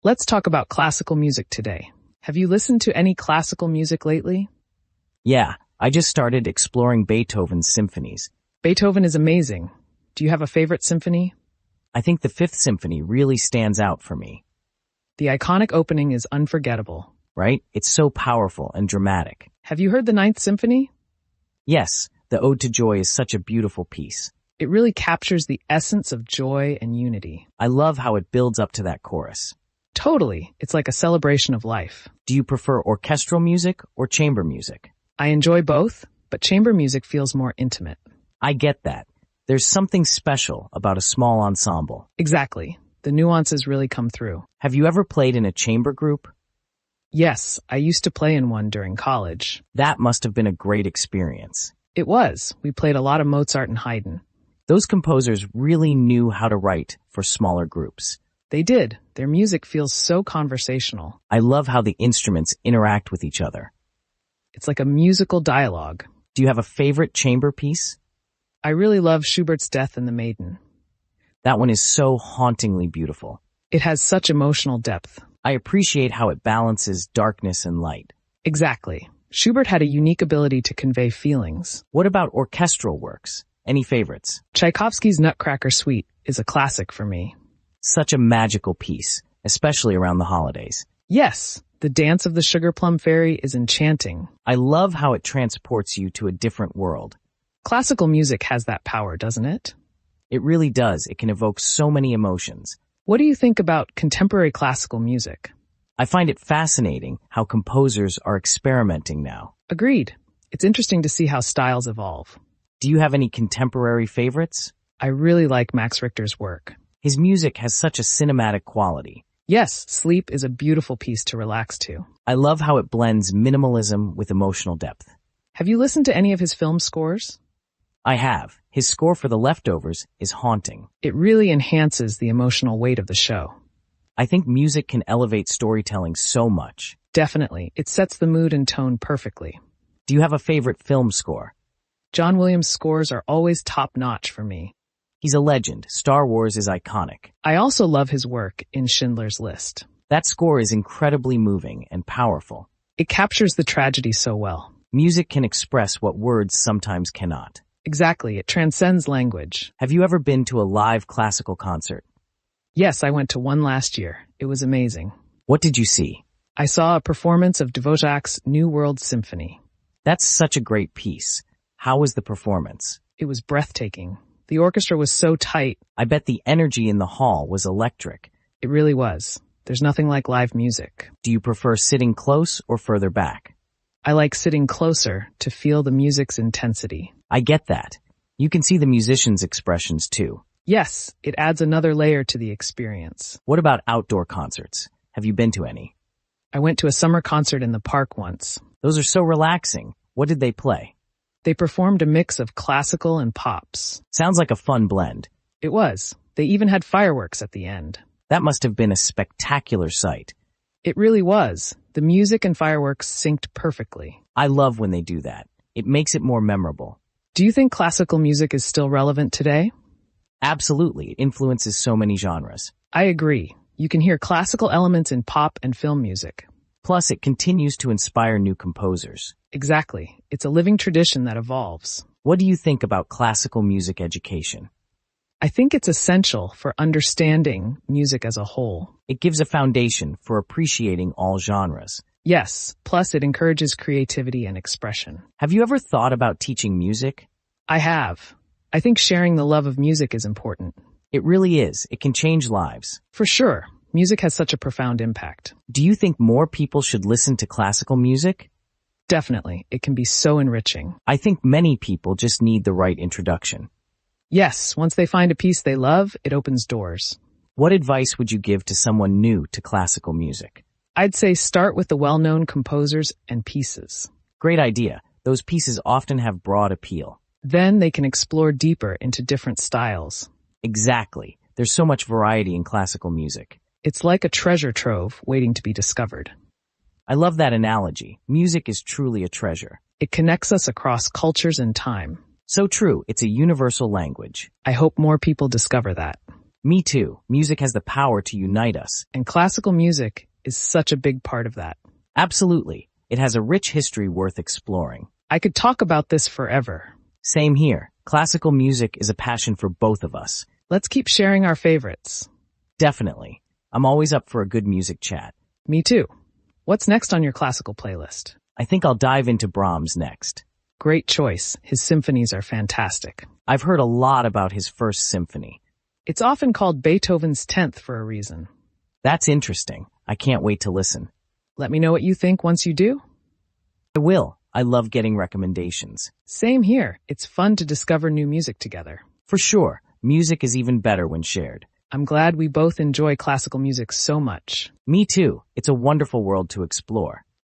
Let's talk about classical music today. Have you listened to any classical music lately? Yeah, I just started exploring Beethoven's symphonies. Beethoven is amazing. Do you have a favorite symphony? I think the Fifth Symphony really stands out for me, The iconic opening is unforgettable. right? It's so powerful and dramatic. Have you heard the Ninth Symphony? Yes, the Ode to Joy is such a beautiful piece. It really captures the essence of joy and unity. I love how it builds up to that chorus. Totally. It's like a celebration of life. Do you prefer orchestral music or chamber music? I enjoy both, but chamber music feels more intimate. I get that. There's something special about a small ensemble. Exactly. The nuances really come through. Have you ever played in a chamber group? Yes, I used to play in one during college. That must have been a great experience. It was. We played a lot of Mozart and Haydn. Those composers really knew how to write for smaller groups. They did. Their music feels so conversational. I love how the instruments interact with each other. It's like a musical dialogue. Do you have a favorite chamber piece? I really love Schubert's Death and the Maiden. That one is so hauntingly beautiful. It has such emotional depth. I appreciate how it balances darkness and light. Exactly. Schubert had a unique ability to convey feelings. What about orchestral works? Any favorites? Tchaikovsky's Nutcracker Suite is a classic for me. Such a magical piece, especially around the holidays. Yes, the Dance of the Sugar Plum Fairy is enchanting. I love how it transports you to a different world. Classical music has that power, doesn't it? It really does. It can evoke so many emotions. What do you think about contemporary classical music? I find it fascinating how composers are experimenting now. Agreed. It's interesting to see how styles evolve. Do you have any contemporary favorites? I really like Max Richter's work. His music has such a cinematic quality. Yes, Sleep is a beautiful piece to relax to. I love how it blends minimalism with emotional depth. Have you listened to any of his film scores? I have. His score for The Leftovers is haunting. It really enhances the emotional weight of the show. I think music can elevate storytelling so much. Definitely, it sets the mood and tone perfectly. Do you have a favorite film score? John Williams' scores are always top-notch for me. He's a legend. Star Wars is iconic. I also love his work in Schindler's List. That score is incredibly moving and powerful. It captures the tragedy so well. Music can express what words sometimes cannot. Exactly, it transcends language. Have you ever been to a live classical concert? Yes, I went to one last year. It was amazing. What did you see? I saw a performance of Dvořák's New World Symphony. That's such a great piece. How was the performance? It was breathtaking. The orchestra was so tight. I bet the energy in the hall was electric. It really was. There's nothing like live music. Do you prefer sitting close or further back? I like sitting closer to feel the music's intensity. I get that. You can see the musicians' expressions too. Yes, it adds another layer to the experience. What about outdoor concerts? Have you been to any? I went to a summer concert in the park once. Those are so relaxing. What did they play? They performed a mix of classical and pops. Sounds like a fun blend. It was. They even had fireworks at the end. That must have been a spectacular sight. It really was. The music and fireworks synced perfectly. I love when they do that. It makes it more memorable. Do you think classical music is still relevant today? Absolutely, it influences so many genres. I agree. You can hear classical elements in pop and film music. Plus, it continues to inspire new composers. Exactly. It's a living tradition that evolves. What do you think about classical music education? I think it's essential for understanding music as a whole. It gives a foundation for appreciating all genres. Yes, plus it encourages creativity and expression. Have you ever thought about teaching music? I have. I think sharing the love of music is important. It really is. It can change lives. For sure, music has such a profound impact. Do you think more people should listen to classical music? Definitely, it can be so enriching. I think many people just need the right introduction. Yes, once they find a piece they love, it opens doors. What advice would you give to someone new to classical music? I'd say start with the well-known composers and pieces. Great idea. Those pieces often have broad appeal. Then they can explore deeper into different styles. Exactly. There's so much variety in classical music. It's like a treasure trove waiting to be discovered. I love that analogy. Music is truly a treasure. It connects us across cultures and time. So true. It's a universal language. I hope more people discover that. Me too. Music has the power to unite us. And classical music is such a big part of that. Absolutely. It has a rich history worth exploring. I could talk about this forever. Same here. Classical music is a passion for both of us. Let's keep sharing our favorites. Definitely. I'm always up for a good music chat. Me too. What's next on your classical playlist? I think I'll dive into Brahms next. Great choice. His symphonies are fantastic. I've heard a lot about his first symphony. It's often called Beethoven's 10th for a reason. That's interesting. I can't wait to listen. Let me know what you think once you do. I will. I love getting recommendations. Same here. It's fun to discover new music together. For sure. Music is even better when shared. I'm glad we both enjoy classical music so much. Me too. It's a wonderful world to explore.